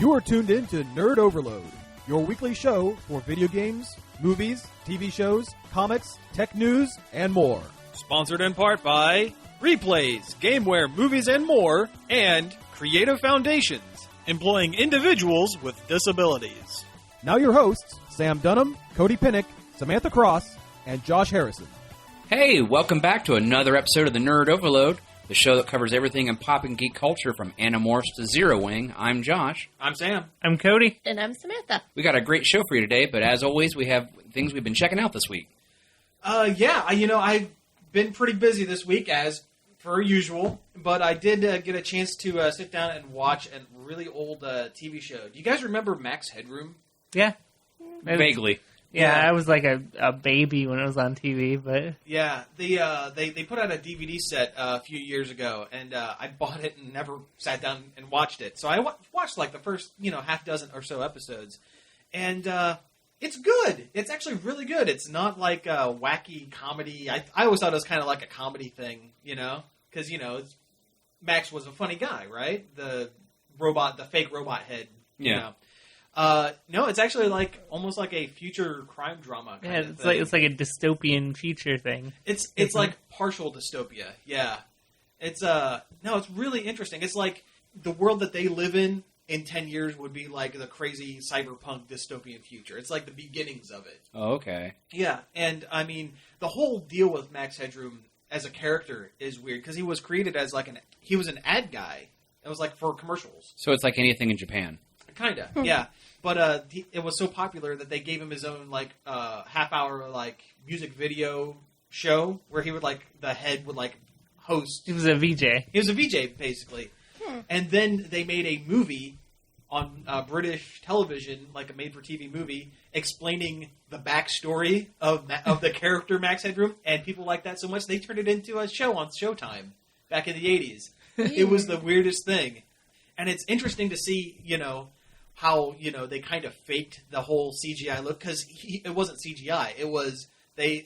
You are tuned in to Nerd Overload, your weekly show for video games, movies, TV shows, comics, tech news, and more. Sponsored in part by Replays, Gameware, Movies, and More, and Creative Foundations, employing individuals with disabilities. Now your hosts, Sam Dunham, Cody Pinnick, Samantha Cross, and Josh Harrison. Hey, welcome back to another episode of the Nerd Overload, the show that covers everything in pop and geek culture from Animorphs to Zero Wing. I'm Josh. I'm Sam. I'm Cody. And I'm Samantha. We got a great show for you today, but as always, we have things we've been checking out this week. I've been pretty busy this week, as per usual, but I did get a chance to sit down and watch a really old TV show. Do you guys remember Max Headroom? Yeah. Vaguely. Yeah, I was like a baby when it was on TV, but... Yeah, they put out a DVD set a few years ago, and I bought it and never sat down and watched it. So I watched like the first, half dozen or so episodes, and it's good. It's actually really good. It's not like a wacky comedy. I always thought it was kind of like a comedy thing, because, Max was a funny guy, right? The fake robot head, No, it's actually like almost like a future crime drama kind of thing. It's like a dystopian future thing. It's like partial dystopia. Yeah. It's really interesting. It's like the world that they live in 10 years would be like the crazy cyberpunk dystopian future. It's like the beginnings of it. Oh, okay. Yeah, and I mean, the whole deal with Max Headroom as a character is weird because he was created as he was an ad guy. It was like for commercials. So it's like anything in Japan. Kinda, yeah. But it was so popular that they gave him his own half-hour music video show where he would the head would host. He was a VJ. He was a VJ basically, and then they made a movie on British television, like a made-for-TV movie, explaining the backstory of the character Max Headroom, and people liked that so much they turned it into a show on Showtime back in the 80s. It was the weirdest thing, and it's interesting to see, how they kind of faked the whole CGI look because it wasn't CGI. It was a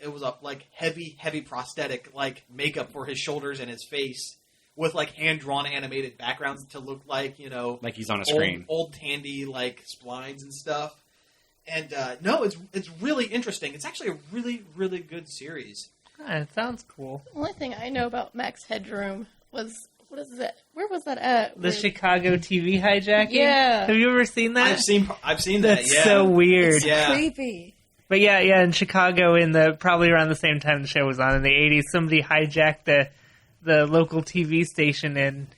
heavy prosthetic makeup for his shoulders and his face with hand drawn animated backgrounds to look like he's on a screen, old Tandy splines and stuff. And no, it's really interesting. It's actually a really really good series. It sounds cool. The only thing I know about Max Headroom was. What is that? Where was that at? The Chicago TV hijacking? Yeah. Have you ever seen that? I've seen that, That's yeah. so weird. It's creepy. But yeah, in Chicago, probably around the same time the show was on in the 80s, somebody hijacked the local TV station and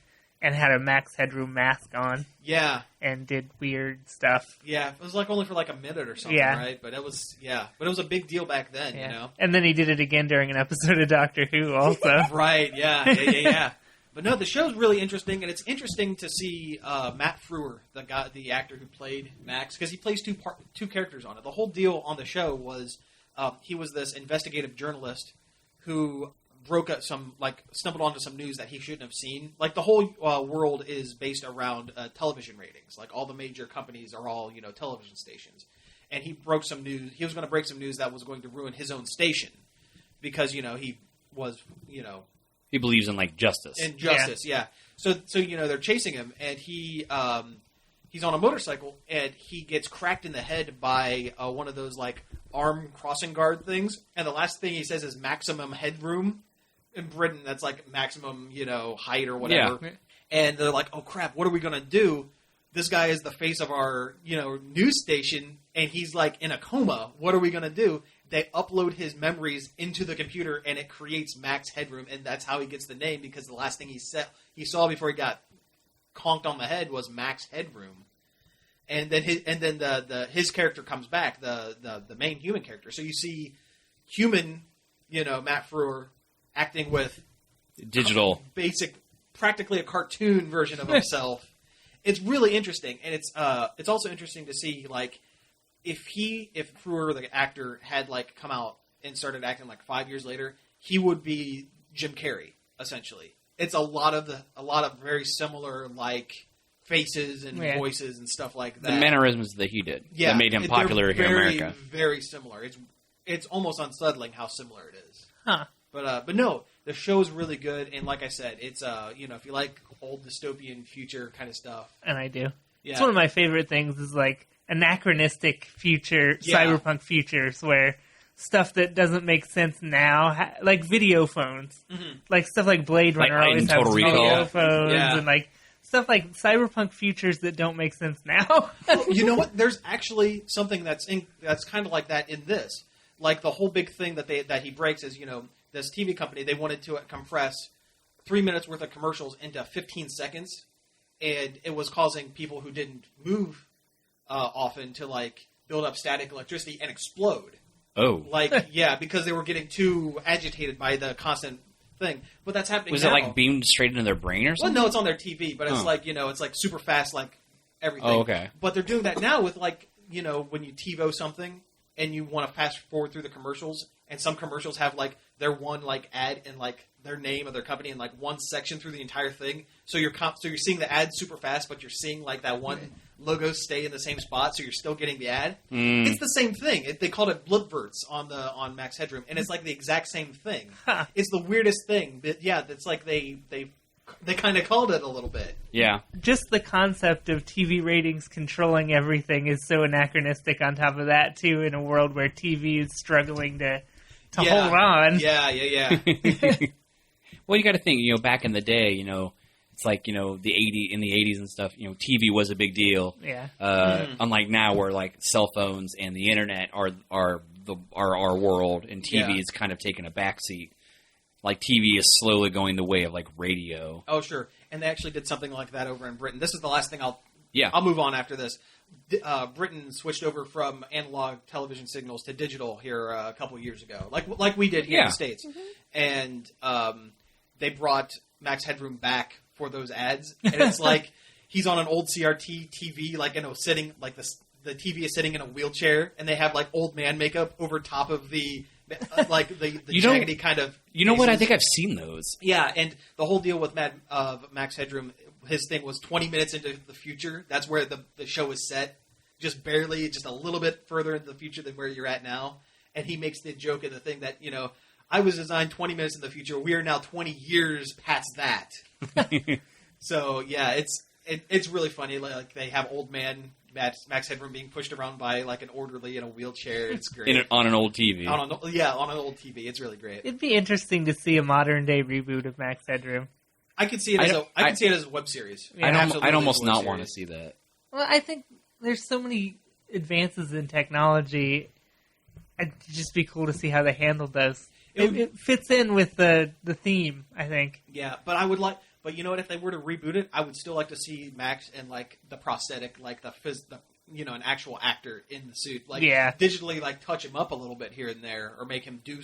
had a Max Headroom mask on. Yeah. And did weird stuff. Yeah, it was only for a minute or something, right? But it was a big deal back then, And then he did it again during an episode of Doctor Who also. Right, yeah. But no, the show's really interesting, and it's interesting to see Matt Frewer, the actor who played Max, because he plays two characters on it. The whole deal on the show was he was this investigative journalist who stumbled onto some news that he shouldn't have seen. The whole world is based around television ratings. All the major companies are all television stations, and he broke some news. He was going to break some news that was going to ruin his own station because he was He believes in justice. In justice, yeah. So they're chasing him, and he's on a motorcycle, and he gets cracked in the head by one of those arm crossing guard things. And the last thing he says is maximum headroom. In Britain, that's maximum height or whatever. Yeah. And they're like, oh crap, what are we gonna do? This guy is the face of our news station, and he's in a coma. What are we gonna do? They upload his memories into the computer, and it creates Max Headroom, and that's how he gets the name, because the last thing he saw before he got conked on the head was Max Headroom. And then his character comes back, the main human character. So you see human, Matt Frewer acting with digital, practically a cartoon version of himself. It's really interesting, and it's also interesting to see if Frewer, the actor, had come out and started acting 5 years later, he would be Jim Carrey, essentially. It's a lot of very similar faces and voices and stuff like that. The mannerisms that he did that made him popular here in America. Very similar. It's almost unsettling how similar it is. Huh. But no, the show's really good, and like I said, it's if you like old dystopian future kind of stuff, and I do. Yeah. It's one of my favorite things is like anachronistic future, cyberpunk futures where stuff that doesn't make sense now, like video phones, like stuff like Blade Runner Like always in has Total Recall. video phones Yeah. and like stuff like cyberpunk futures that don't make sense now. You know what? There's actually something that's kind of like that in this. Like the whole big thing that he breaks is, this TV company, they wanted to compress 3 minutes worth of commercials into 15 seconds, and it was causing people who didn't move often to like build up static electricity and explode. Oh. Because they were getting too agitated by the constant thing. But that's happening Was now. it like beamed straight into their brain or Well, something? no, it's on their TV, but it's Oh. like, it's like super fast, like everything. Oh, okay. But they're doing that now with like, when you TiVo something and you want to fast forward through the commercials, and some commercials have like their one like ad and like their name of their company in like one section through the entire thing. So you're seeing the ad super fast, but you're seeing like that one logo stay in the same spot, so you're still getting the ad. It's the same thing. They called it bloodverts on Max Headroom, and it's like the exact same thing. It's the weirdest thing. But yeah, that's like they kind of called it a little bit. Yeah. Just the concept of TV ratings controlling everything is so anachronistic on top of that, too, in a world where TV is struggling to hold on. Yeah. Well, you got to think, back in the day, it's like, in the 80s and stuff, TV was a big deal. Yeah. Unlike now where like cell phones and the internet are our world, and TV is kind of taking a backseat. Like TV is slowly going the way of like radio. Oh, sure. And they actually did something like that over in Britain. This is the last thing I'll move on after this. Britain switched over from analog television signals to digital here a couple of years ago, like we did here in the States. And they brought Max Headroom back for those ads, and it's like he's on an old CRT TV, like sitting like the TV is sitting in a wheelchair, and they have like old man makeup over top of the jaggedy kind of. You know what? I think I've seen those. Yeah, and the whole deal with Max Headroom, his thing was 20 minutes into the future. That's where the show is set, just barely, just a little bit further into the future than where you're at now. And he makes the joke of the thing that, I was designed 20 minutes in the future. We are now 20 years past that. So, yeah, it's really funny. Like, they have old man Max Headroom being pushed around by like an orderly in a wheelchair. It's great. On an old TV. On an old TV. It's really great. It'd be interesting to see a modern day reboot of Max Headroom. I could see it as a web series. Yeah. I'd almost not want to see that. Well, I think there's so many advances in technology. It'd just be cool to see how they handled those. It fits in with the theme, I think. Yeah, but I would like. But you know what? If they were to reboot it, I would still like to see Max and like the prosthetic, like an actual actor in the suit, like digitally, like touch him up a little bit here and there, or make him do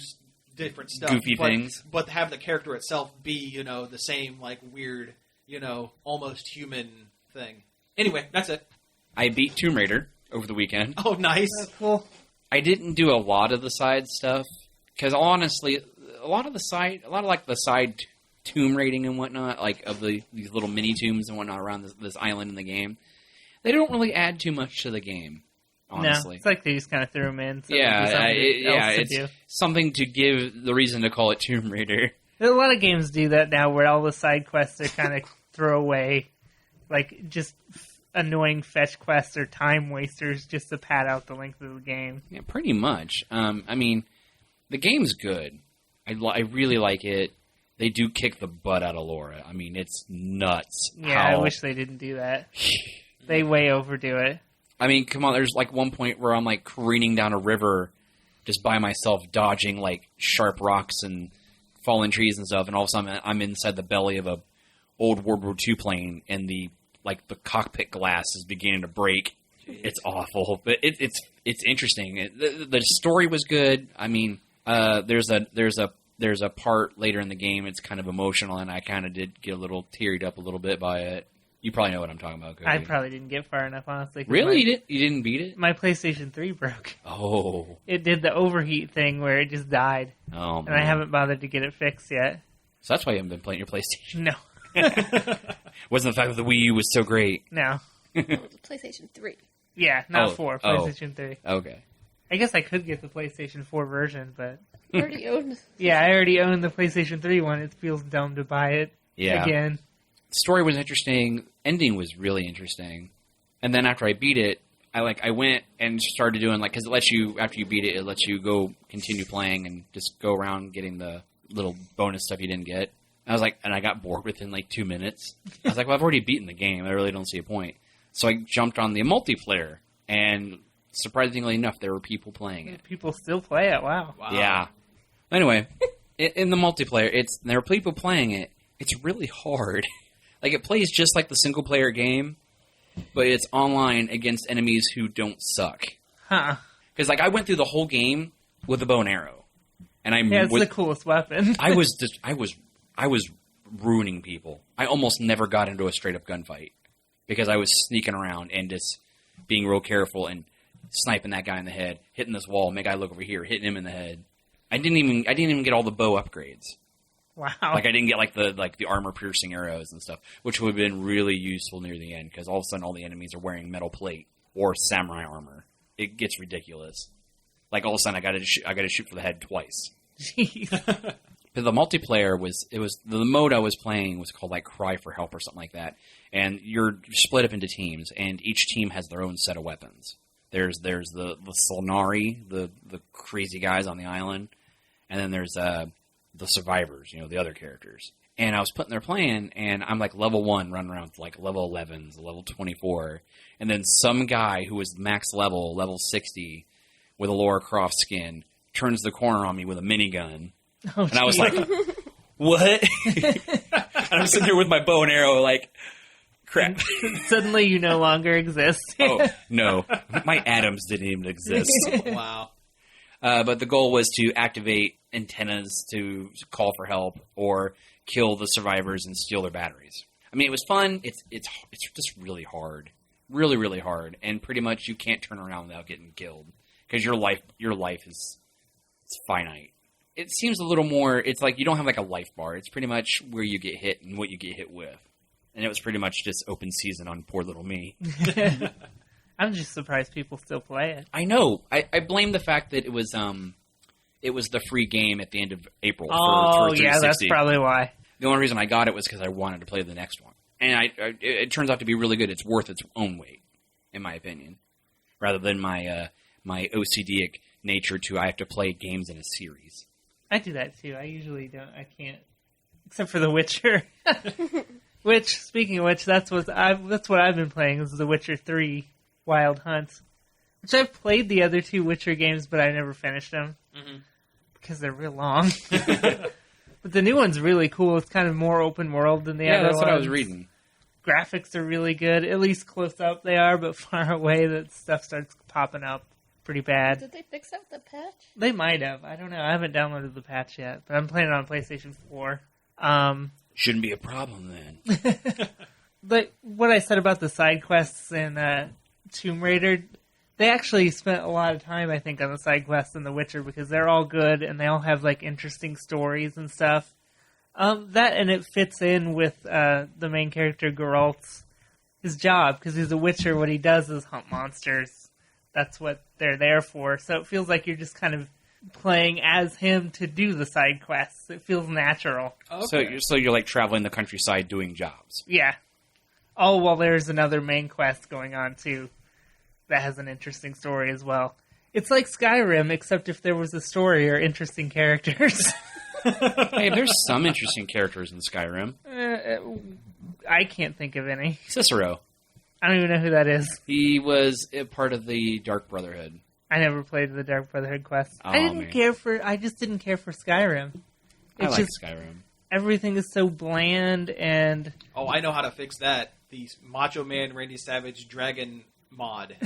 different stuff, goofy things. But have the character itself be, the same like weird, almost human thing. Anyway, that's it. I beat Tomb Raider over the weekend. Oh, nice. That's cool. I didn't do a lot of the side stuff because honestly, a lot of the side tomb raiding and whatnot, like of these little mini tombs and whatnot around this island in the game, they don't really add too much to the game. Honestly, no, it's like they just kind of threw them in. So it's something to give the reason to call it Tomb Raider. A lot of games do that now, where all the side quests are kind of throwaway, like just annoying fetch quests or time wasters just to pad out the length of the game. Yeah, pretty much. I mean, the game's good. I really like it. They do kick the butt out of Laura. I mean, it's nuts. Yeah, I wish they didn't do that. They way overdo it. I mean, come on, there's like one point where I'm like careening down a river just by myself, dodging like sharp rocks and fallen trees and stuff, and all of a sudden I'm inside the belly of a old World War II plane, and the cockpit glass is beginning to break. Jeez. It's awful, but it's interesting. The story was good. I mean, there's a part later in the game. It's kind of emotional, and I kind of did get a little teared up a little bit by it. You probably know what I'm talking about, Cody. I probably didn't get far enough, honestly. Really? You didn't beat it? My PlayStation 3 broke. Oh. It did the overheat thing where it just died. Oh, man. And I haven't bothered to get it fixed yet. So that's why you haven't been playing your PlayStation? No. Wasn't the fact that the Wii U was so great? No. It was a PlayStation 3. Yeah, not 4. PlayStation 3. Okay. I guess I could get the PlayStation 4 version, but... You already owned... Yeah, I already own the PlayStation 3 one. It feels dumb to buy it again. Story was interesting. Ending was really interesting. And then after I beat it, I went and started doing because it lets you, after you beat it, it lets you go continue playing and just go around getting the little bonus stuff you didn't get. I was and I got bored within 2 minutes. I was well, I've already beaten the game. I really don't see a point. So I jumped on the multiplayer, and surprisingly enough, there were people playing it. People still play it. Wow. Yeah. Anyway, in the multiplayer, there are people playing it. It's really hard. It plays just like the single player game, but it's online against enemies who don't suck. Huh. Because I went through the whole game with a bow and arrow, and it's the coolest weapon. I was ruining people. I almost never got into a straight up gunfight because I was sneaking around and just being real careful and sniping that guy in the head, hitting this wall, make guy look over here, hitting him in the head. I didn't even get all the bow upgrades. Wow. I didn't get the armor piercing arrows and stuff, which would have been really useful near the end because all of a sudden all the enemies are wearing metal plate or samurai armor. It gets ridiculous. All of a sudden I got to shoot for the head twice. Jeez. But the multiplayer the mode I was playing was called Cry for Help or something like that, and you're split up into teams, and each team has their own set of weapons. There's the Solnari, the crazy guys on the island, and then there's the survivors, the other characters. And I was putting there playing, and I'm level 1, running around to level 11s, level 24, and then some guy who was max level 60, with a Lara Croft skin, turns the corner on me with a minigun. Oh, and I was what? And I'm sitting here with my bow and arrow, crap. Suddenly you no longer exist. Oh, no. My atoms didn't even exist. Wow. But the goal was to activate antennas to call for help or kill the survivors and steal their batteries. I mean, it was fun. It's just really hard. Really, really hard. And pretty much you can't turn around without getting killed because your life is finite. It seems a little more, it's you don't have a life bar. It's pretty much where you get hit and what you get hit with. And it was pretty much just open season on poor little me. I'm just surprised people still play it. I know. I blame the fact that it was the free game at the end of April. Oh, for yeah, that's probably why. The only reason I got it was because I wanted to play the next one. And it turns out to be really good. It's worth its own weight, in my opinion. Rather than my OCD-ic nature I have to play games in a series. I do that too. I usually don't. I can't, except for The Witcher. Which, speaking of which, that's what I've been playing. Is The Witcher 3 Wild Hunt, which I've played the other 2 Witcher games, but I never finished them because they're real long. But the new one's really cool. It's kind of more open world than the other ones. Yeah, that's what I was reading. Graphics are really good. At least close up they are, but far away that stuff starts popping up pretty bad. Did they fix that with the patch? They might have. I don't know. I haven't downloaded the patch yet, but I'm playing it on PlayStation 4. Shouldn't be a problem then. But what I said about the side quests in Tomb Raider, they actually spent a lot of time, I think, on the side quests in The Witcher because they're all good and they all have interesting stories and stuff. That and it fits in with the main character Geralt's his job because he's a Witcher. What he does is hunt monsters. That's what they're there for. So it feels like you're just kind of playing as him to do the side quests. It feels natural. Okay. So you're traveling the countryside doing jobs. Yeah. Oh, well, there's another main quest going on too that has an interesting story as well. It's like Skyrim, except if there was a story or interesting characters. Hey, there's some interesting characters in Skyrim. I can't think of any. Cicero. I don't even know who that is. He was a part of the Dark Brotherhood. I never played the Dark Brotherhood quest. Oh, I just didn't care for Skyrim. I like Skyrim. Everything is so bland and... Oh, I know how to fix that. The Macho Man Randy Savage Dragon mod.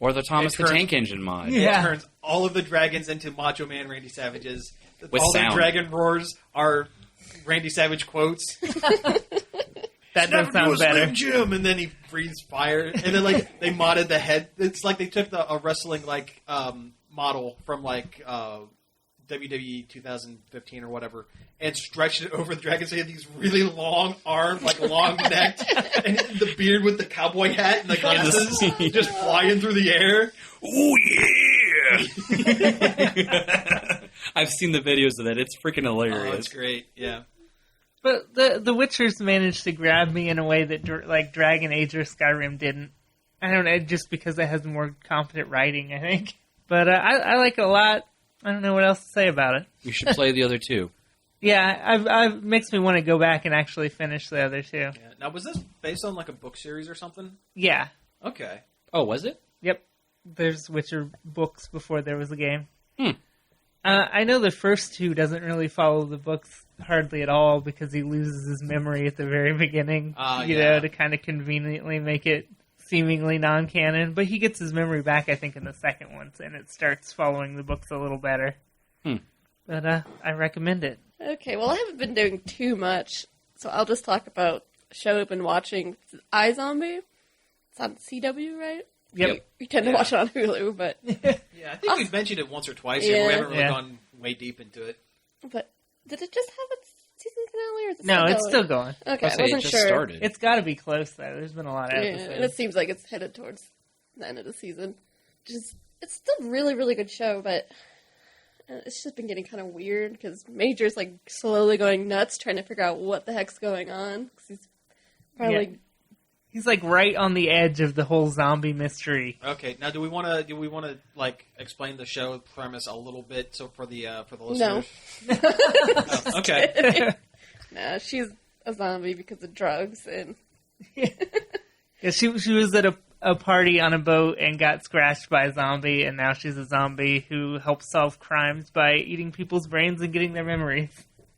Or the Thomas the Tank Engine mod. Yeah. It turns all of the dragons into Macho Man Randy Savages. With all sound. the dragon roars are Randy Savage quotes. That does sound better. Slim Jim, and then he breathes fire, and then they modded the head. It's like they took a wrestling model from WWE 2015 or whatever, and stretched it over the dragon. So he had these really long arms, long necked, and the beard with the cowboy hat and the glasses just flying through the air. Oh yeah! I've seen the videos of that. It's freaking hilarious. Oh, it's great. Yeah. But the Witcher's managed to grab me in a way that Dragon Age or Skyrim didn't. I don't know, just because it has more competent writing, I think. But I like it a lot. I don't know what else to say about it. You should play the other two. Yeah, I've makes me want to go back and actually finish the other two. Yeah. Now, was this based on like a book series or something? Yeah. Okay. Oh, was it? Yep. There's Witcher books before there was a game. Hmm. I know the first two doesn't really follow the books hardly at all because he loses his memory at the very beginning, you know, to kind of conveniently make it seemingly non-canon. But he gets his memory back, I think, in the second one, and it starts following the books a little better. But I recommend it. Okay, well, I haven't been doing too much, so I'll just talk about a show I've been watching. It's iZombie. It's on CW, right? Yep. We tend to watch it on Hulu, but... Yeah, I think we've mentioned it once or twice here, but we haven't really gone way deep into it. But did it just have its season finale, or is it No, still it's still going. Okay, I It wasn't just sure. started. It's got to be close, though. There's been a lot of Yeah, episodes. and it seems like it's headed towards the end of the season. It's still a really, really good show, but it's just been getting kind of weird because Major's like slowly going nuts trying to figure out what the heck's going on. 'Cause he's probably He's like right on the edge of the whole zombie mystery. Okay, now do we want to like explain the show premise a little bit so for the listeners? No. Oh, okay. Nah, she's a zombie because of drugs and Yeah, she was at a party on a boat and got scratched by a zombie, and now she's a zombie who helps solve crimes by eating people's brains and getting their memories.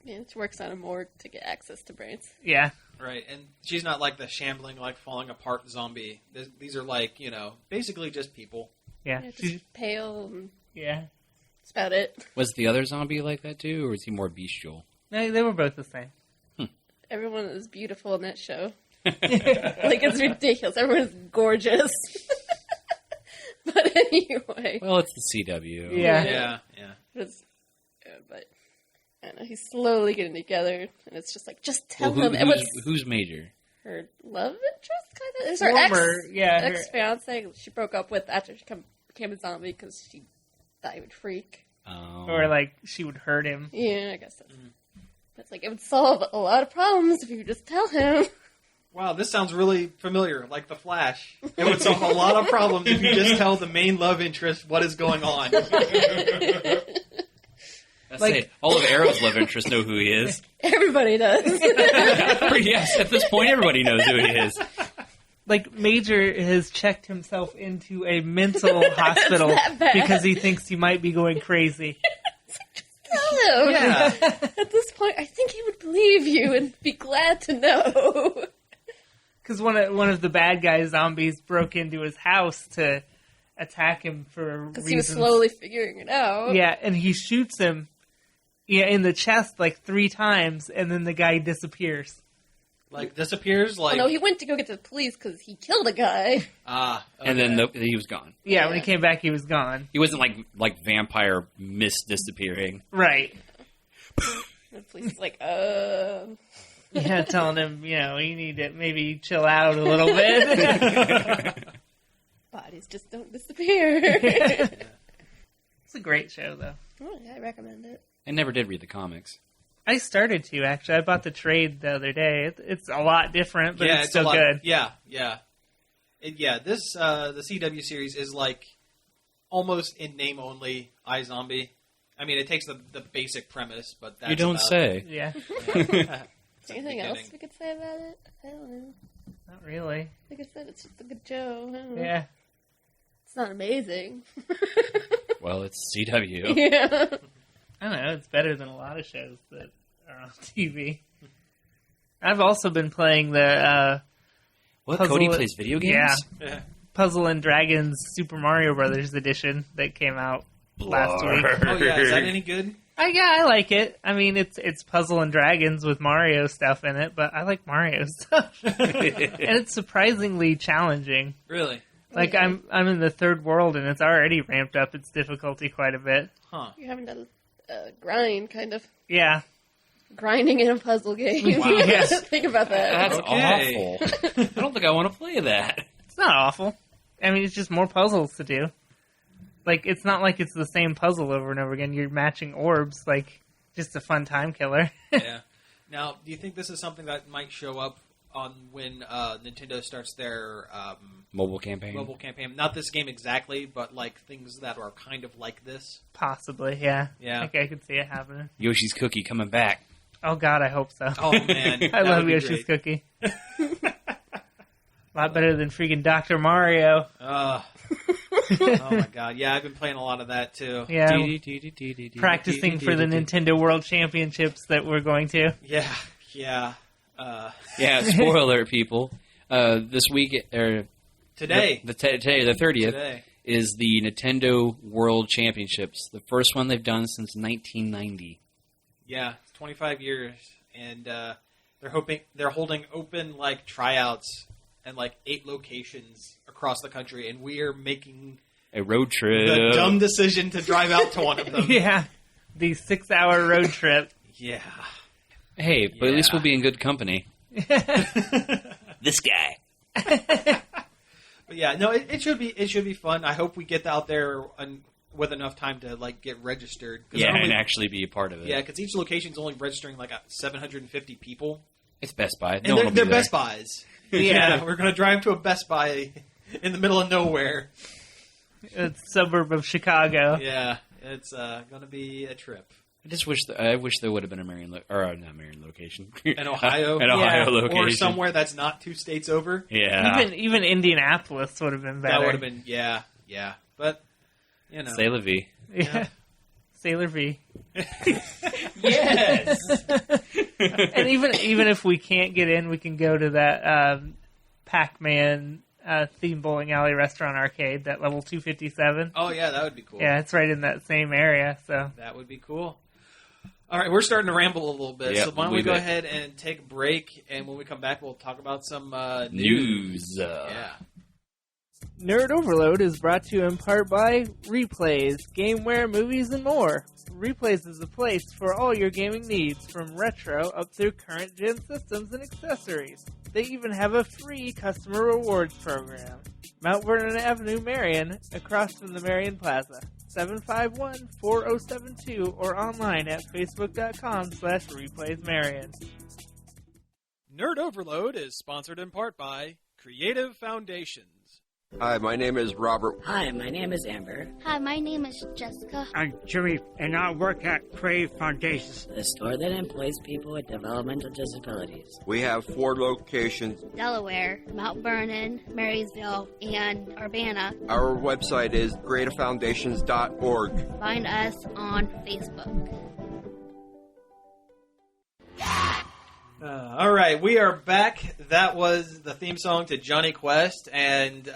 yeah, she works on a morgue to get access to brains. Yeah. Right, and she's not like the shambling, like falling apart zombie. These are like, you know, basically just people. Yeah. Yeah, just pale and Yeah. that's about it. Was the other zombie like that too, or was he more bestial? No, they were both the same. Everyone is beautiful in that show. Like, it's ridiculous. Everyone is gorgeous. But anyway. Well, it's the CW. Yeah. But I don't know, he's slowly getting together, and it's just like, just tell him. Who's Major? Her love interest, kind of? It's her Former, ex-fiance she broke up with after she became a zombie because she thought he would freak. Or like she would hurt him. Yeah, I guess that's... But it's like, it would solve a lot of problems if you would just tell him. Wow, this sounds really familiar, like The Flash. It would solve a lot of problems if you just tell the main love interest what is going on. Say, all of Arrow's love interests know who he is. Everybody does. Yes, at this point, everybody knows who he is. Like, Major has checked himself into a mental hospital that bad? because he thinks he might be going crazy. Tell him. Yeah. At this point, I think he would believe you and be glad to know. Because one of the bad guy zombies broke into his house to attack him for Because reasons. he was slowly figuring it out. Yeah, and he shoots him in the chest like 3 times, and then the guy disappears. Like, disappears, Oh, like... no, he went to go get to the police because he killed a guy. Ah, okay. And then he was gone. Yeah, when he came back, he was gone. He wasn't like vampire disappearing. Right. The police is like, Yeah, telling him, you need to maybe chill out a little bit. bodies just don't disappear. It's a great show, though. Oh, yeah, I recommend it. I never did read the comics. I started to, actually. I bought the trade the other day. It's a lot different, but yeah, it's still a lot, good. Yeah. This the CW series is like almost in name only iZombie. I mean, it takes the basic premise, but that's You don't about say. Yeah, Anything else we could say about it? I don't know. not really. Like I said, it's just a good show. I don't know. Yeah. It's not amazing. Well, it's CW. Yeah. I don't know. It's better than a lot of shows that are on TV. I've also been playing the What? Puzzle- Cody plays video games? Yeah. Puzzle and Dragons Super Mario Brothers edition that came out last week. Oh yeah, is that any good? I like it. I mean, it's Puzzle and Dragons with Mario stuff in it, but I like Mario stuff, and it's surprisingly challenging. Really? Like I'm in the third world, and it's already ramped up its difficulty quite a bit. Huh. You're having to grind, kind of. Yeah, Grinding in a puzzle game. Wow. Yes. Think about that. That's Okay. awful. I don't think I want to play that. it's not awful. I mean, it's just more puzzles to do. Like, it's not like it's the same puzzle over and over again. You're matching orbs, like, just a fun time killer. Yeah. Now, do you think this is something that might show up on when Nintendo starts their Mobile campaign. Not this game exactly, but like things that are kind of like this. Possibly, yeah. Yeah. I could see it happening. Yoshi's Cookie coming back. Oh, God, I hope so. Oh, man. I that love would be Yoshi's great. Cookie. A lot better than freaking Dr. Mario. Oh, my God. Yeah, I've been playing a lot of that, too. Yeah. Practicing for the Nintendo World Championships that we're going to. Yeah. Yeah, spoiler alert, people. This week, or Today. Today, the 30th, Today. is the Nintendo World Championships. The first one they've done since 1990. Yeah, it's 25 years, and they're holding open like tryouts and like 8 locations across the country, and we are making A road trip. the dumb decision to drive out to one of them. Yeah. The 6-hour road trip. Yeah. Hey, but at least Yeah. we'll be in good company. This guy. But yeah, no, it should be fun. I hope we get out there with enough time to like get registered. Yeah, and actually be a part of it. Yeah, because each location is only registering like 750 people, It's Best Buy. and No one will be they're there. Best Buys. Yeah, we're gonna drive to a Best Buy in the middle of nowhere. It's a suburb of Chicago. Yeah, it's gonna be a trip. I just wish I wish there would have been a Marion not Marion location. An Ohio, An Ohio Yeah. location. or somewhere that's not 2 states over. Yeah. Even Indianapolis would have been better. That would have been yeah. But you know, Say la vie. Yeah. Sailor V. Yes. And even if we can't get in, we can go to that Pac-Man theme bowling alley restaurant arcade, that level 257. oh yeah, that would be cool. Yeah, it's right in that same area. So That would be cool. All right, we're starting to ramble a little bit, Yeah, so why don't we we go bet. ahead and take a break, and when we come back, we'll talk about some News. Yeah. Nerd Overload is brought to you in part by Replays, Gameware, Movies, and more. Replays is the place for all your gaming needs, from retro up through current gen systems and accessories. They even have a free customer rewards program. Mount Vernon Avenue, Marion, across from the Marion Plaza. 751-4072 or online at facebook.com/replaysmarion. Nerd Overload is sponsored in part by Creative Foundations. Hi, my name is Robert. Hi, my name is Amber. Hi, my name is Jessica. I'm Jimmy, and I work at Crave Foundations. The store that employs people with developmental disabilities. We have 4 locations. Delaware, Mount Vernon, Marysville, and Urbana. Our website is creativefoundations.org. Find us on Facebook. All right, we are back. That was the theme song to Jonny Quest and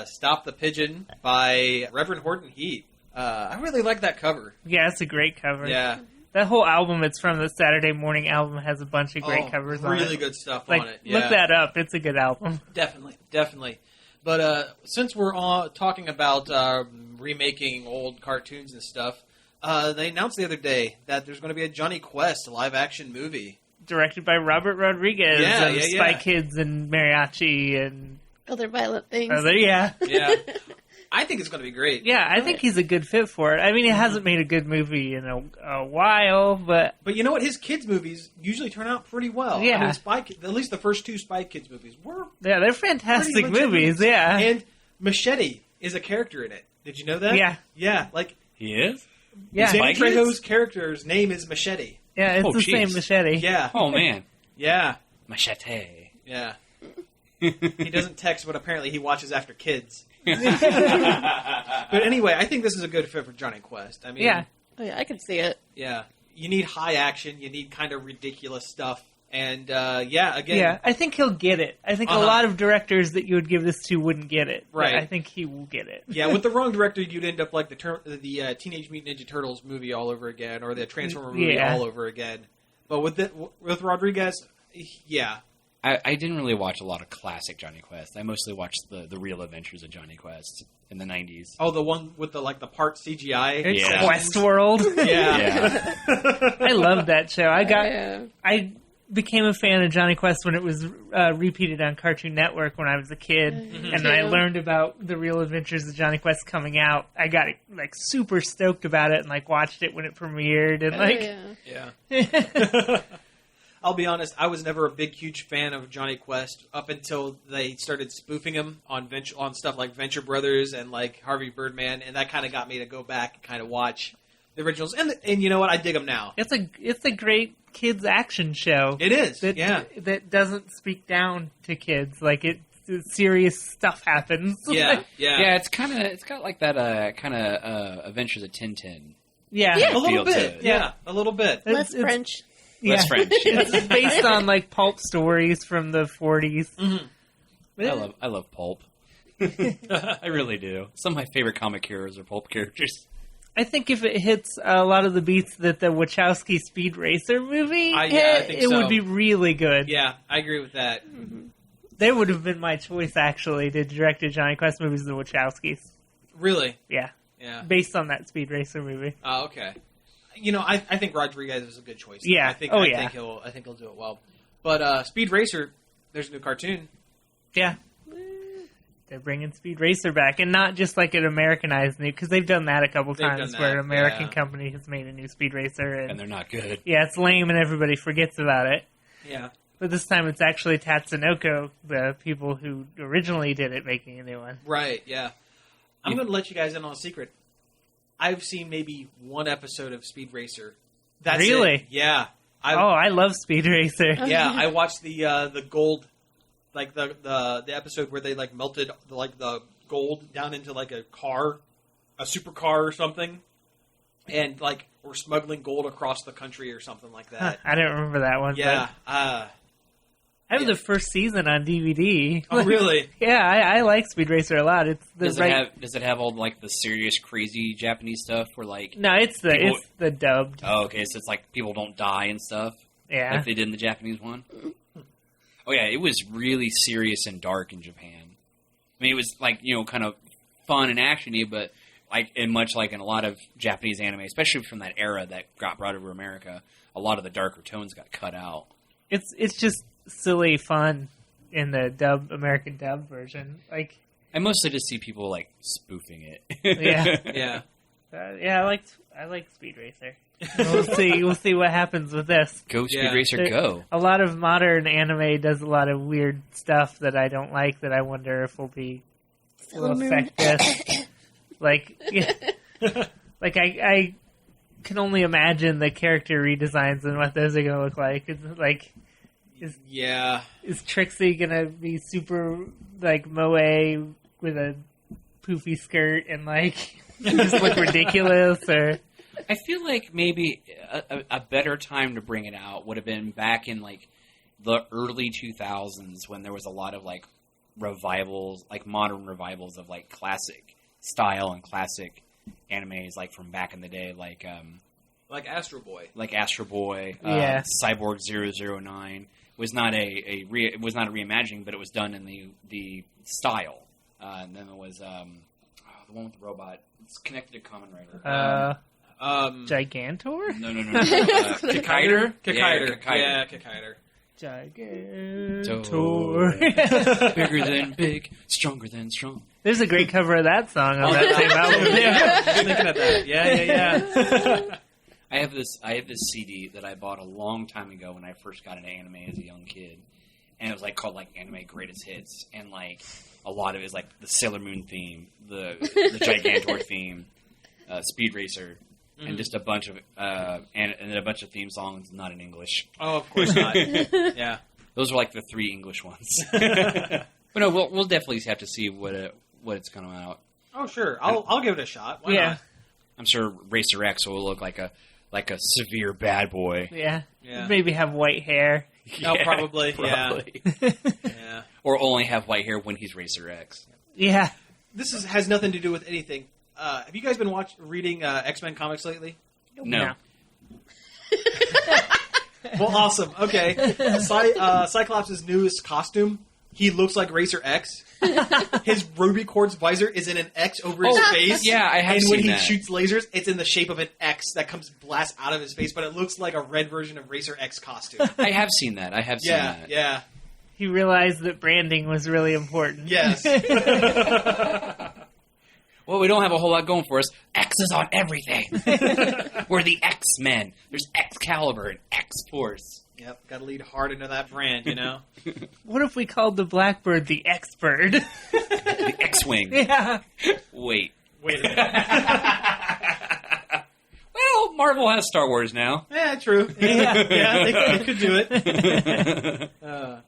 Stop the Pigeon by Reverend Horton Heat. I really like that cover. Yeah, it's a great cover. Yeah. That whole album, it's from the Saturday Morning album, has a bunch of great covers on it. Really good stuff Like, on it. Yeah. look that up. It's a good album. Definitely. But since we're all talking about remaking old cartoons and stuff, they announced the other day that there's going to be a Jonny Quest live-action movie. Directed by Robert Rodriguez Yeah, and yeah, Spy yeah. Kids and Mariachi and Other violent things. yeah. Yeah. I think it's going to be great. Yeah, I think he's a good fit for it. I mean, he hasn't made a good movie in a while, but But you know what? His kids' movies usually turn out pretty well. Yeah. I mean, at least the first 2 Spy Kids movies were yeah, they're fantastic pretty legit movies. Yeah, And Machete is a character in it. Did you know that? Yeah. Yeah, like He is? yeah, Spy Danny Kids? Trejo's character's name is Machete. yeah. It's Oh, the same jeez. machete. Yeah. Oh, man. Yeah. Machete. Yeah. He doesn't text, but apparently he watches after kids. But anyway, I think this is a good fit for Jonny Quest. I mean, Yeah. Oh yeah, I can see it. yeah. You need high action. You need kind of ridiculous stuff. And, yeah, again, Yeah, I think he'll get it. I think a Uh-huh. lot of directors that you would give this to wouldn't get it. But Right. I think he will get it. yeah, with the wrong director, you'd end up like the Teenage Mutant Ninja Turtles movie all over again, or the Transformer movie Yeah. all over again. But with Rodriguez, yeah, I didn't really watch a lot of classic Jonny Quest. I mostly watched the real adventures of Jonny Quest in the 90s. oh, the one with the part CGI. It's Yeah. Westworld. Yeah, Yeah. I love that show. Yeah. I became a fan of Jonny Quest when it was repeated on Cartoon Network when I was a kid, and when I learned about the Real Adventures of Jonny Quest coming out, I got like super stoked about it and like watched it when it premiered and Oh, like yeah. yeah. I'll be honest, I was never a big, huge fan of Jonny Quest up until they started spoofing him on stuff like Venture Brothers and like Harvey Birdman, and that kind of got me to go back and kind of watch the originals. And you know what? I dig them now. It's a great kids action show. It is. That doesn't speak down to kids. Like serious stuff happens. Yeah. It's got like that kind of Adventures of Tintin. Yeah, a little bit. Yeah, a little bit. Less French. Less French. Yeah. It's based on like pulp stories from the 40s. Mm-hmm. I love pulp. I really do. Some of my favorite comic heroes are pulp characters. I think if it hits a lot of the beats that the Wachowski Speed Racer movie hit, it would be really good. Yeah, I agree with that. Mm-hmm. They would have been my choice, actually, to direct the Jonny Quest movies, the Wachowskis. Really? Yeah. Yeah. Based on that Speed Racer movie. Oh, okay. You know, I think Rodriguez is a good choice. Yeah. I think he'll do it well. But Speed Racer, there's a new cartoon. Yeah. They're bringing Speed Racer back, and not just like an Americanized new, because they've done that a couple times where an American company has made a new Speed Racer. And they're not good. Yeah, it's lame and everybody forgets about it. Yeah. But this time it's actually Tatsunoko, the people who originally did it, making a new one. Right, yeah. I'm going to let you guys in on a secret. I've seen maybe one episode of Speed Racer. That's really? It. Yeah. I love Speed Racer. Yeah, I watched the gold, like the episode where they like melted the gold down into like a car, a supercar or something, and like were smuggling gold across the country or something like that. I don't remember that one. Yeah. I have the first season on DVD. Oh, really? Yeah, I like Speed Racer a lot. Does it have all like the serious, crazy Japanese stuff where like? No, it's the dubbed. Oh, okay. So it's like people don't die and stuff. Yeah, like they did in the Japanese one. Oh yeah, it was really serious and dark in Japan. I mean, it was like kind of fun and actiony, but much like in a lot of Japanese anime, especially from that era that got brought over America, a lot of the darker tones got cut out. It's just silly fun in the American dub version. Like, I mostly just see people like spoofing it. Yeah. I like Speed Racer. We'll see what happens with this. Go Speed Racer, go! A lot of modern anime does a lot of weird stuff that I don't like. That I wonder if will affect this. I can only imagine the character redesigns and what those are going to look like. It's like. Is Trixie gonna be super like moe with a poofy skirt and like just look ridiculous? Or I feel like maybe a better time to bring it out would have been back in like the early 2000s when there was a lot of like revivals, like modern revivals of like classic style and classic animes like from back in the day, like Astro Boy, Cyborg 009. Was not a reimagining, but it was done in the style. And then there was the one with the robot. It's connected to Kamen Rider. Gigantor? No. Kikaider? Kikaider. Yeah, Kikaider. Gigantor. Bigger than big, stronger than strong. There's a great cover of that song on that same album. Yeah, I was thinking of that. Yeah. I have this CD that I bought a long time ago when I first got into anime as a young kid, and it was like called like Anime Greatest Hits, and like a lot of it is like the Sailor Moon theme, the Gigantor theme, Speed Racer, and just a bunch of and a bunch of theme songs not in English. Oh, of course not. Yeah, those are like the 3 English ones. But no, we'll definitely have to see what it's going to out. Oh, sure, I'll give it a shot. Why not? I'm sure Racer X will look like a severe bad boy. Yeah. Maybe have white hair. Oh, probably. Yeah. Or only have white hair when he's Racer X. Yeah. This has nothing to do with anything. Have you guys been reading X-Men comics lately? No. Well, awesome. Okay. Cyclops' newest costume, he looks like Racer X. His Ruby Quartz visor is in an X over his face. Yeah, I have seen that. And when he shoots lasers, it's in the shape of an X that comes blast out of his face, but it looks like a red version of Racer X costume. I have seen that. Yeah. He realized that branding was really important. Yes. Well, we don't have a whole lot going for us. X is on everything. We're the X-Men. There's Excalibur and X-Force. Yep, got to lead hard into that brand, you know? What if we called the Blackbird the X-Bird? The X-Wing. Yeah. Wait a minute. Well, Marvel has Star Wars now. Yeah, true. Yeah, they could do it.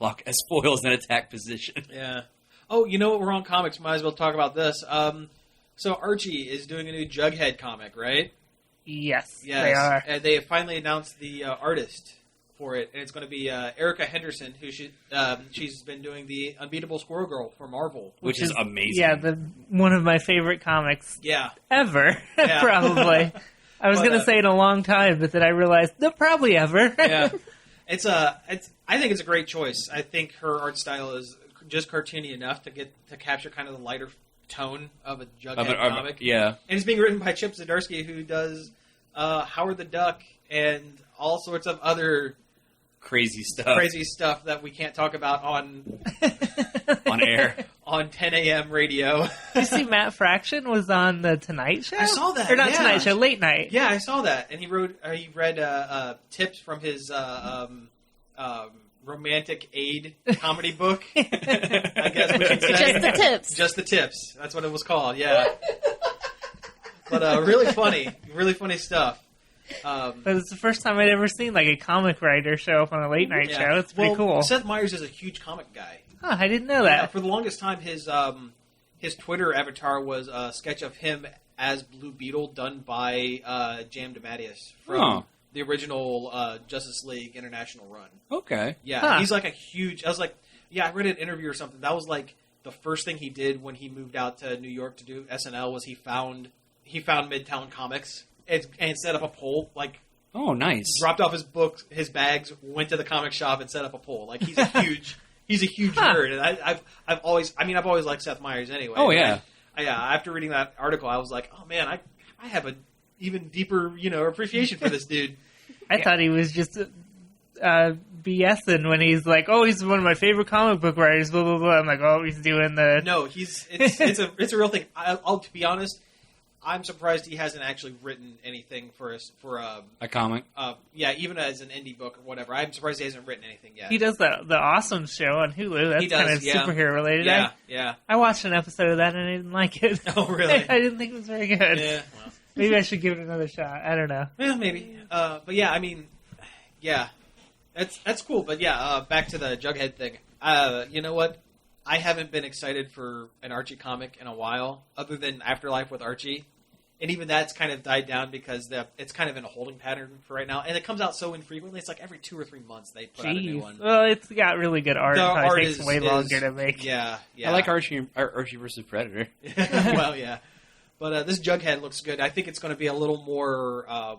Lock as foils in attack position. Yeah. Oh, you know what? We're on comics. Might as well talk about this. So Archie is doing a new Jughead comic, right? Yes, they are. And they have finally announced the artist for it, and it's going to be Erica Henderson, who she's been doing the Unbeatable Squirrel Girl for Marvel, which is amazing. Yeah, one of my favorite comics. Yeah. Ever, Yeah. probably. I was going to say in a long time, but then I realized no, probably ever. Yeah. I think it's a great choice. I think her art style is just cartoony enough to capture kind of the lighter tone of a Jughead comic. Yeah. And it's being written by Chip Zdarsky, who does Howard the Duck and all sorts of other crazy stuff that we can't talk about on air on 10 a.m. radio. Did you see Matt Fraction was on the Tonight Show? I saw that. Or not yeah. Tonight Show, Late Night. Yeah, I saw that, and he read tips from his romantic aid comedy book. I guess we should say. Just the tips. Just the tips. That's what it was called. Yeah. But really funny stuff. But it's the first time I'd ever seen like a comic writer show up on a late night show. It's pretty cool. Seth Meyers is a huge comic guy. Huh, I didn't know that. Yeah, for the longest time, his Twitter avatar was a sketch of him as Blue Beetle done by Jam DeMatteis from the original Justice League International run. Okay. Yeah, he's like a huge... I was like, I read an interview or something. That was like the first thing he did when he moved out to New York to do SNL was he found Midtown Comics and set up a poll. Like, oh, nice. Dropped off his books, his bags, went to the comic shop and set up a poll. Like, he's a huge... He's a huge nerd, and I've always liked Seth Meyers anyway. Oh yeah, after reading that article, I was like, oh man, I have an even deeper appreciation for this dude. I thought he was just BSing when he's like, oh, he's one of my favorite comic book writers. Blah blah blah. I'm like, oh, he's doing the no, it's a real thing. I'll to be honest, I'm surprised he hasn't actually written anything for a comic. Even as an indie book or whatever. I'm surprised he hasn't written anything yet. He does the Awesome show on Hulu. That's kind of superhero related. Yeah. I watched an episode of that and I didn't like it. Oh, really? I didn't think it was very good. Yeah. Well. Maybe I should give it another shot. I don't know. Yeah, maybe. But yeah, I mean, yeah, that's cool. But yeah, back to the Jughead thing. You know what? I haven't been excited for an Archie comic in a while, other than Afterlife with Archie. And even that's kind of died down because it's kind of in a holding pattern for right now. And it comes out so infrequently. It's like every 2 or 3 months they put out a new one. Well, it's got really good art. The art takes way longer to make. Yeah. I like Archie versus Predator. Well, yeah. But this Jughead looks good. I think it's going to be a little more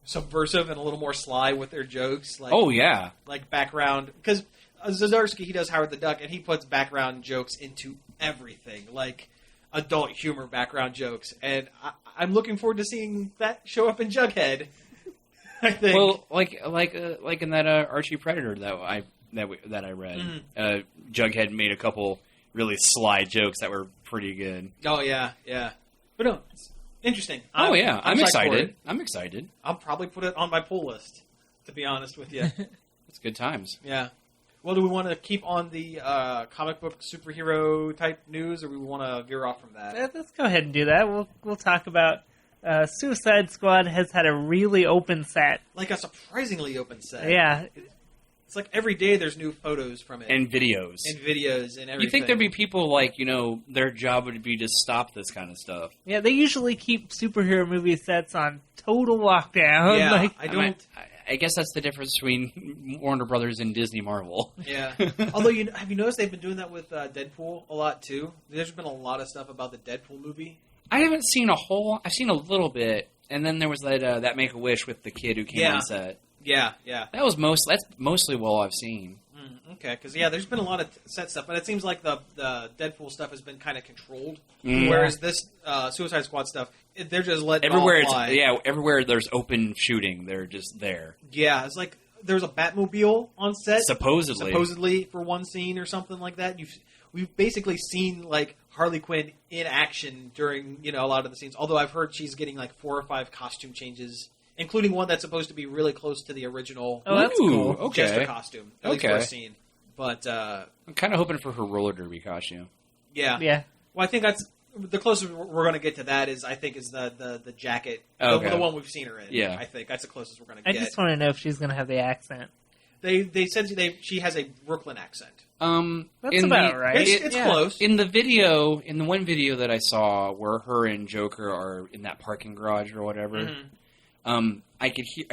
subversive and a little more sly with their jokes. Like, oh, yeah. Like background. Because Zdarsky, he does Howard the Duck, and he puts background jokes into everything. Like adult humor background jokes, and I'm looking forward to seeing that show up in Jughead. I think. Well, like in that Archie Predator that I read, Jughead made a couple really sly jokes that were pretty good. Oh yeah. But no, it's interesting. I'm excited. I'm excited. I'll probably put it on my pull list. To be honest with you, it's good times. Yeah. Well, do we want to keep on the comic book superhero type news, or we want to veer off from that? Let's go ahead and do that. We'll talk about Suicide Squad has had a really open set, like a surprisingly open set. Yeah, it's like every day there's new photos from it and videos and everything. You think there'd be people like their job would be to stop this kind of stuff? Yeah, they usually keep superhero movie sets on total lockdown. Yeah, I don't. I guess that's the difference between Warner Brothers and Disney Marvel. Yeah. Although, have you noticed they've been doing that with Deadpool a lot, too? There's been a lot of stuff about the Deadpool movie. I haven't seen I've seen a little bit, and then there was that Make-A-Wish with the kid who came on set. Yeah. That's mostly all I've seen. Okay, because, there's been a lot of set stuff, but it seems like the Deadpool stuff has been kind of controlled, whereas this Suicide Squad stuff, they're just letting everywhere. It all fly. Everywhere there's open shooting, they're just there. Yeah, it's like there's a Batmobile on set, supposedly for one scene or something like that. We've basically seen like Harley Quinn in action during a lot of the scenes. Although I've heard she's getting like 4 or 5 costume changes including one that's supposed to be really close to the original. Oh, that's cool. Okay. Jester costume, at least for a scene. But I'm kind of hoping for her roller derby costume. yeah. Well, I think that's the closest we're going to get to that. Is the jacket, the one we've seen her in. Yeah, I think that's the closest we're going to I get. just want to know if she's going to have the accent. They said she has a Brooklyn accent. That's about right. It's close. In the one video that I saw where her and Joker are in that parking garage or whatever, I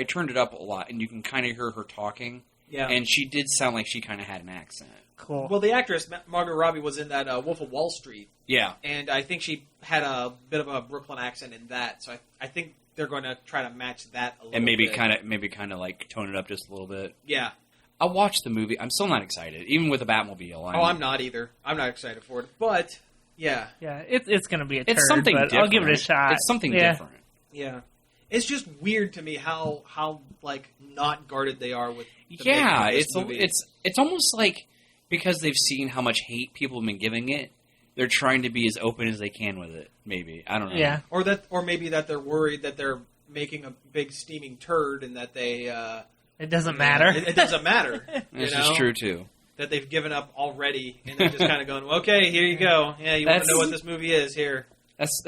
turned it up a lot, and you can kind of hear her talking. Yeah, and she did sound like she kind of had an accent. Cool. Well, the actress Margot Robbie was in that Wolf of Wall Street. Yeah, and I think she had a bit of a Brooklyn accent in that. So I think they're going to try to match that a little bit. And maybe kind of like tone it up just a little bit. Yeah. I'll watch the movie. I'm still not excited, even with the Batmobile. I'm not either. I'm not excited for it, but yeah, it's going to be a turd. It's something but different. I'll give it a shot. It's something different. Yeah, it's just weird to me how like not guarded they are with. It's almost like because they've seen how much hate people have been giving it, they're trying to be as open as they can with it. Maybe I don't know. Yeah, or maybe that they're worried that they're making a big steaming turd and that they. It doesn't matter. It doesn't matter. This is true too. That they've given up already, and they're just kind of going, "Okay, here you go. Yeah, you want to know what this movie is? Here." That's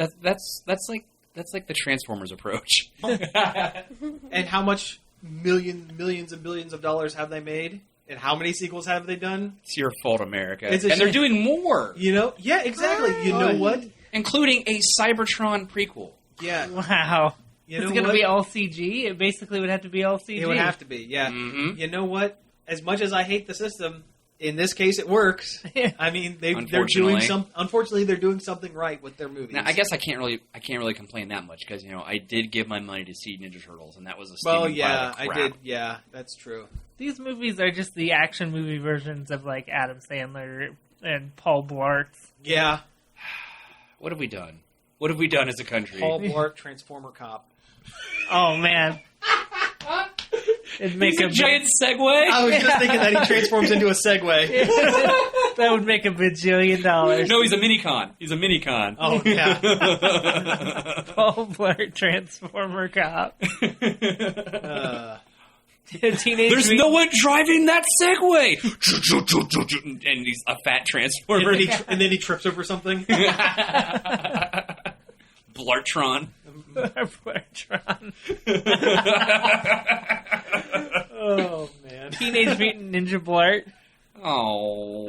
like the Transformers approach. And how much millions and billions of dollars have they made? And how many sequels have they done? It's your fault, America. And they're doing more. Yeah, exactly. You know what? Including a Cybertron prequel. Yeah. Wow. It's going to be all CG? It basically would have to be all CG. It would have to be, yeah. Mm-hmm. You know what? As much as I hate the system, in this case it works. I mean, they're doing unfortunately, they're doing something right with their movies. Now, I guess I can't really complain that much because I did give my money to see Ninja Turtles, and that was a yeah, I did. Yeah, that's true. These movies are just the action movie versions of like Adam Sandler and Paul Blart. Yeah. What have we done? What have we done as a country? Paul Blart, Transformer Cop. Oh man. It'd make a giant Segway. I was just thinking that he transforms into a Segway. That would make $1 bajillion. No, he's a Minicon. He's a Minicon. Oh, yeah. Paul Blart, Transformer Cop. There's no one driving that Segway! And he's a fat Transformer. And then he trips over something. Blartron. Blartron. Oh, man. Teenage Mutant Ninja Blart. Oh.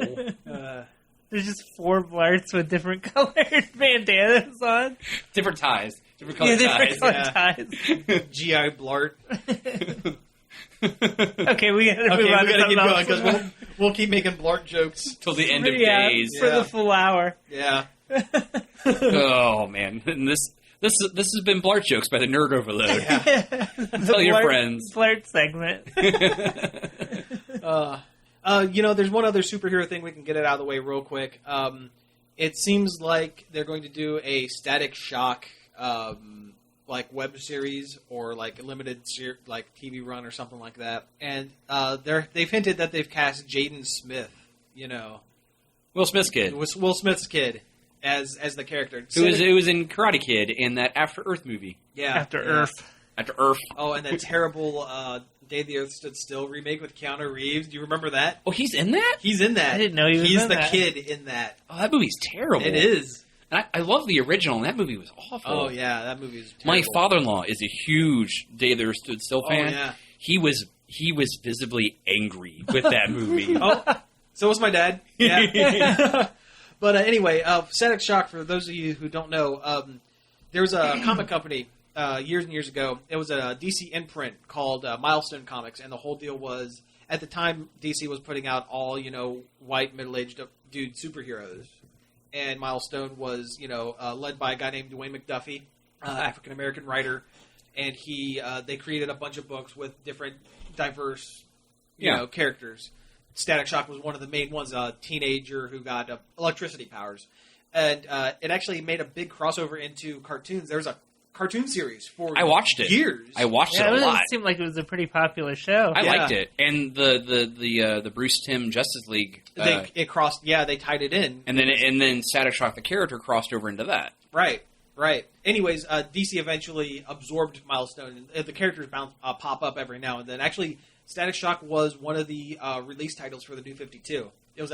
There's just 4 Blarts with different colored bandanas on. Different ties. Different colored ties. G.I. Blart. Okay, we gotta move on. We gotta keep going because we'll keep making Blart jokes till the end of days for the full hour. Yeah. Oh man, and this has been Blart Jokes by the Nerd Overload. Yeah. Tell your friends. Blart segment. There's one other superhero thing we can get it out of the way real quick. It seems like they're going to do a Static Shock like web series or like a limited like TV run or something like that. And they've hinted that they've cast Jayden Smith, Will Smith's kid. Will Smith's kid as the character. It was in Karate Kid in that After Earth movie. Yeah. After Earth. Oh, and that terrible Day the Earth Stood Still remake with Keanu Reeves. Do you remember that? Oh, he's in that? He's in that. I didn't know he was He's in the that. kid in that. Oh, that movie's terrible. It is. And I love the original, and that movie was awful. Oh, yeah, that movie is terrible. My father-in-law is a huge Day the Earth Stood Still fan. Oh, yeah. He was visibly angry with that movie. Oh, so was my dad. Yeah. But anyway, Static Shock, for those of you who don't know, there was a comic company years and years ago. It was a DC imprint called Milestone Comics, and the whole deal was, at the time, DC was putting out all, white, middle-aged dude superheroes. And Milestone was, led by a guy named Dwayne McDuffie, African-American writer. And they created a bunch of books with different diverse, characters. Static Shock was one of the main ones, a teenager who got electricity powers. And it actually made a big crossover into cartoons. There was a cartoon series for I watched it. years. I watched it a lot. It seemed like it was a pretty popular show. I liked it. And the Bruce Timm Justice League. It crossed. Yeah, they tied it in. And then Static Shock the character crossed over into that. Right. Right. Anyways, DC eventually absorbed Milestone, and the characters pop up every now and then. Actually, Static Shock was one of the release titles for the New 52. It was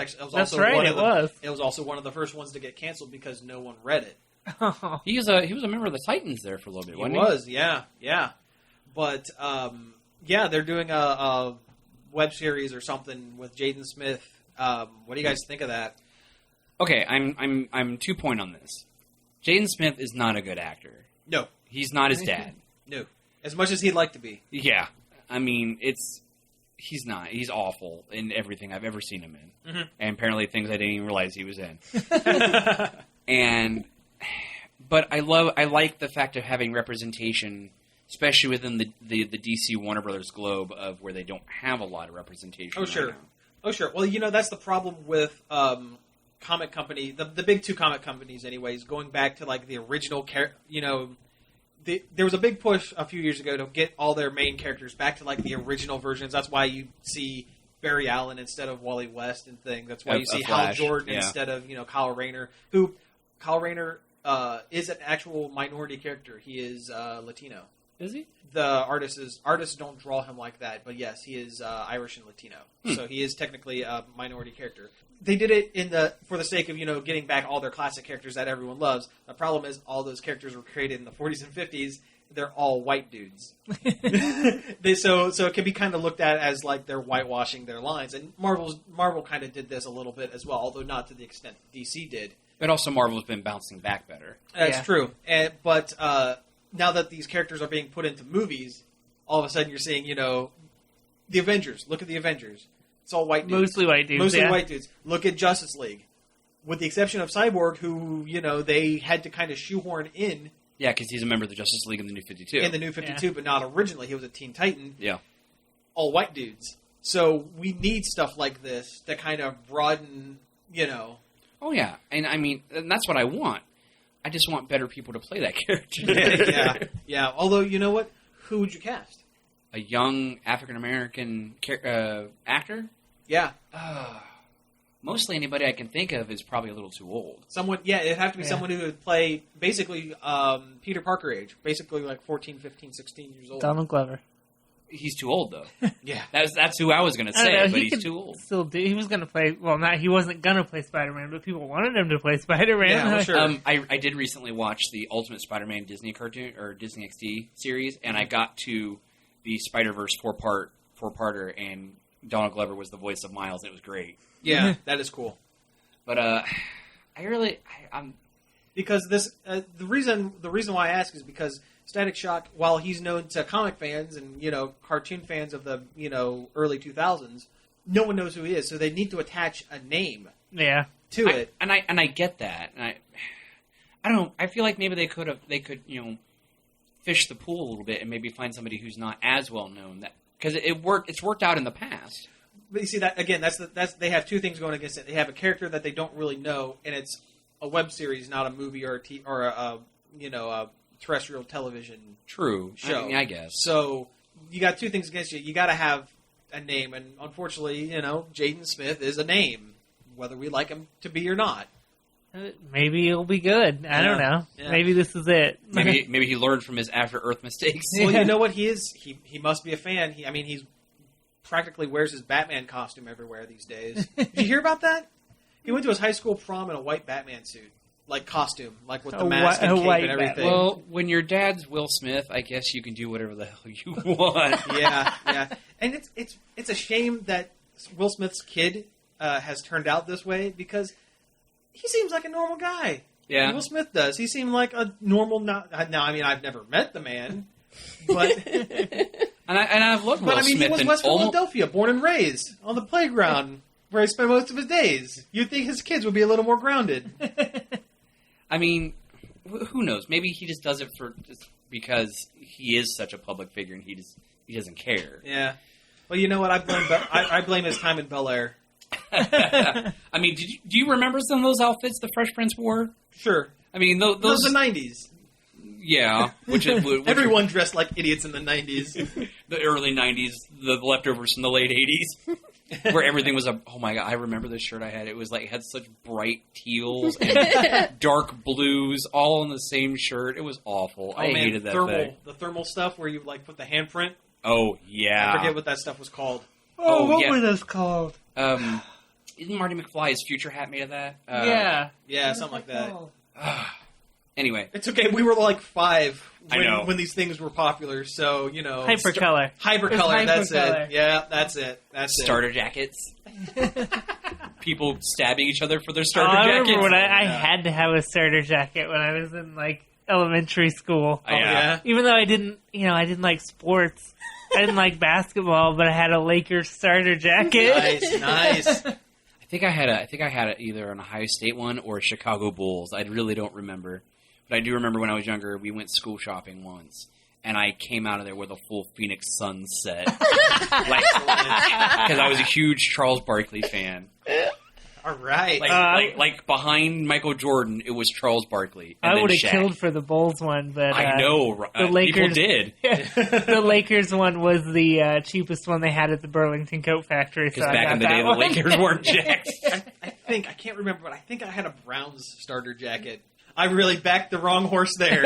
also one of the first ones to get canceled because no one read it. He was a member of the Titans there for a little bit. Wasn't he? Was, yeah. But they're doing a web series or something with Jayden Smith. What do you guys think of that? Okay, I'm 2 point on this. Jayden Smith is not a good actor. No, he's not his dad. No, as much as he'd like to be. Yeah, I mean he's not. He's awful in everything I've ever seen him in, and apparently things I didn't even realize he was in. But I like the fact of having representation, especially within the DC Warner Brothers globe of where they don't have a lot of representation. Oh sure, right now. Oh sure. Well, that's the problem with comic company, the big two comic companies, anyways. Going back to like the original, there was a big push a few years ago to get all their main characters back to like the original versions. That's why you see Barry Allen instead of Wally West and things. That's why you see Hal Jordan instead of Kyle Rayner. Kyle Rayner is an actual minority character. He is Latino. Is he? The artists don't draw him like that, but yes, he is Irish and Latino. So he is technically a minority character. They did it for the sake of getting back all their classic characters that everyone loves. The problem is all those characters were created in the 40s and 50s. They're all white dudes. So it can be kind of looked at as like they're whitewashing their lines. And Marvel kind of did this a little bit as well, although not to the extent DC did. But also Marvel's been bouncing back better. That's true. But now that these characters are being put into movies, all of a sudden you're seeing, the Avengers. Look at the Avengers. It's all white dudes. Mostly white dudes. Mostly white dudes. Look at Justice League. With the exception of Cyborg, who, they had to kind of shoehorn in. Yeah, because he's a member of the Justice League in the New 52. In the New 52, but not originally. He was a Teen Titan. Yeah. All white dudes. So we need stuff like this to kind of broaden, Oh, yeah. And I mean, and that's what I want. I just want better people to play that character. Yeah. Although, you know what? Who would you cast? A young African-American actor? Yeah. Mostly anybody I can think of is probably a little too old. It'd have to be someone who would play basically Peter Parker age. Basically like 14, 15, 16 years old. Donald Glover. He's too old, though. Yeah. That's who I was going to say, but he's too old. He was going to play, he wasn't going to play Spider-Man, but people wanted him to play Spider-Man. Yeah, well, sure. I did recently watch the Ultimate Spider-Man Disney cartoon, or Disney XD series, and I got to the Spider-Verse four-parter, and Donald Glover was the voice of Miles, and it was great. Yeah, that is cool. But I'm because this the reason why I ask is because Static Shock, while he's known to comic fans and cartoon fans of the early 2000s, no one knows who he is, so they need to attach a name to it. And I get that. And I don't. I feel like maybe they could fish the pool a little bit and maybe find somebody who's not as well known, that because it's worked out in the past. But you see that again. That's they have two things going against it. They have a character that they don't really know, and it's a web series, not a movie or a terrestrial television show. I guess. So you got two things against you. You got to have a name, and unfortunately, Jayden Smith is a name, whether we like him to be or not. Maybe it'll be good. I don't know. Yeah. Maybe this is it. Maybe he learned from his After Earth mistakes. Well, you know what he is. He must be a fan. He's practically wears his Batman costume everywhere these days. Did you hear about that? He went to his high school prom in a white Batman suit, like costume, like with the mask and cape and everything. Well, when your dad's Will Smith, I guess you can do whatever the hell you want. Yeah. And it's a shame that Will Smith's kid has turned out this way because he seems like a normal guy. Yeah, Will Smith does. He seemed like a normal. Now, I've never met the man, but. And I've loved Will Smith. He was West Philadelphia, born and raised, on the playground, where he spent most of his days. You'd think his kids would be a little more grounded. Who knows? Maybe he just does it because he is such a public figure and he doesn't care. Yeah. Well, you know what? I blame his time in Bel Air. Do you remember some of those outfits the Fresh Prince wore? Sure. Those are the 90s. Yeah, which Everyone dressed like idiots in the 90s. the early 90s, the leftovers from the late 80s, where everything was oh my god, I remember this shirt I had. It was like, it had such bright teals and dark blues all on the same shirt. It was awful. I hated that thing. The thermal stuff where you like put the handprint. Oh, yeah. I forget what that stuff was called. What were those called? Isn't Marty McFly's future hat made of that? Yeah, something like that. Anyway. It's okay. We were like 5 when when these things were popular, so, you know. Hypercolor. Hypercolor, that's it. Yeah, that's it. Starter jackets. People stabbing each other for their starter I jackets. remember when I had to have a starter jacket when I was in, like, elementary school. Oh, yeah. Even though I didn't like sports. I didn't like basketball, but I had a Lakers starter jacket. Nice. I think I had either an Ohio State one or a Chicago Bulls. I really don't remember. But I do remember when I was younger, we went school shopping once, and I came out of there with a full Phoenix Suns set. Because I was a huge Charles Barkley fan. All right. Like behind Michael Jordan, it was Charles Barkley. And I would have Shaq. killed for the Bulls one, but I know. the Lakers, people did. The Lakers one was the cheapest one they had at the Burlington Coat Factory. Because back in the day, the Lakers weren't jacked. I can't remember, but I think I had a Browns starter jacket. I really backed the wrong horse there.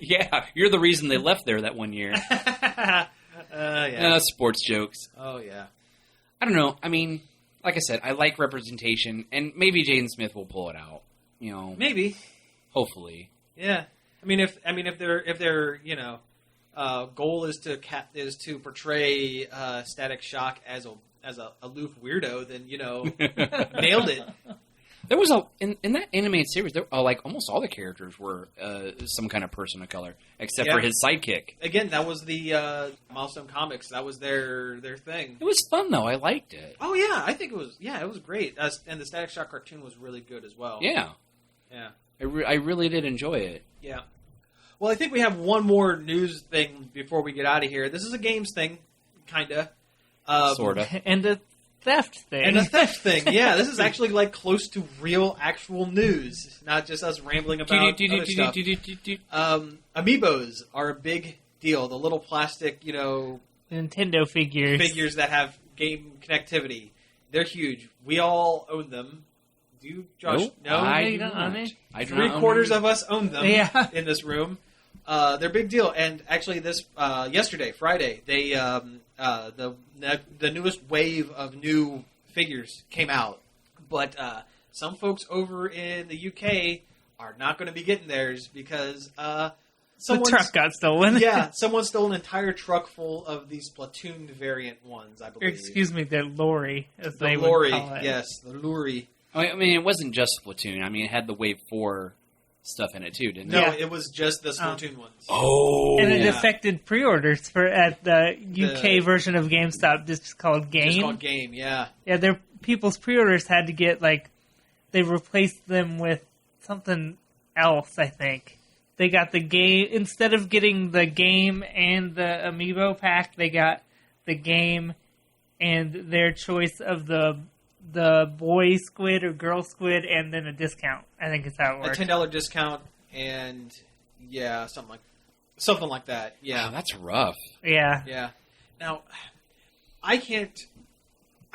Yeah, you're the reason they left there that one year. Yeah. Sports jokes. Oh, yeah. I don't know. I mean, like I said, I like representation, and maybe Jayden Smith will pull it out. You know, maybe. Hopefully. Yeah. I mean, if their goal is to portray Static Shock as a aloof weirdo, then nailed it. There was in that animated series, like almost all the characters were some kind of person of color, except for his sidekick. Again, that was the Milestone Comics. That was their thing. It was fun though. I liked it. Oh yeah, I think it was. Yeah, it was great. And the Static Shock cartoon was really good as well. Yeah, yeah. I really did enjoy it. Yeah. Well, I think we have one more news thing before we get out of here. This is a games thing, kinda, sorta, and a theft thing. And a theft thing, yeah. This is actually like close to real, actual news, not just us rambling about other stuff. Amiibos are a big deal. The little plastic, Nintendo figures that have game connectivity. They're huge. We all own them. Do you, Josh? Nope, no, I do not. I do not. 3/4 of us own them. Yeah. In this room. They're a big deal. And actually, this yesterday, Friday, they the newest wave of new figures came out. But some folks over in the UK are not going to be getting theirs because the truck got stolen. Yeah, someone stole an entire truck full of these Splatoon variant ones, I believe. Excuse me, the lorry, as they would call it. Yes, the lorry. I mean, it wasn't just Splatoon. I mean, it had the Wave 4 stuff in it too, didn't it? No, it was just the Splatoon ones. Oh, and it affected pre-orders at the UK version of GameStop, just called Game. Just called Game, yeah. Yeah, people's pre-orders had to get they replaced them with something else. I think they got the game instead of getting the game and the Amiibo pack. They got the game and their choice of the boy squid or girl squid, and then a discount. I think it's how it works. A $10 discount, and something like that. Yeah, wow, that's rough. Yeah, yeah. Now, I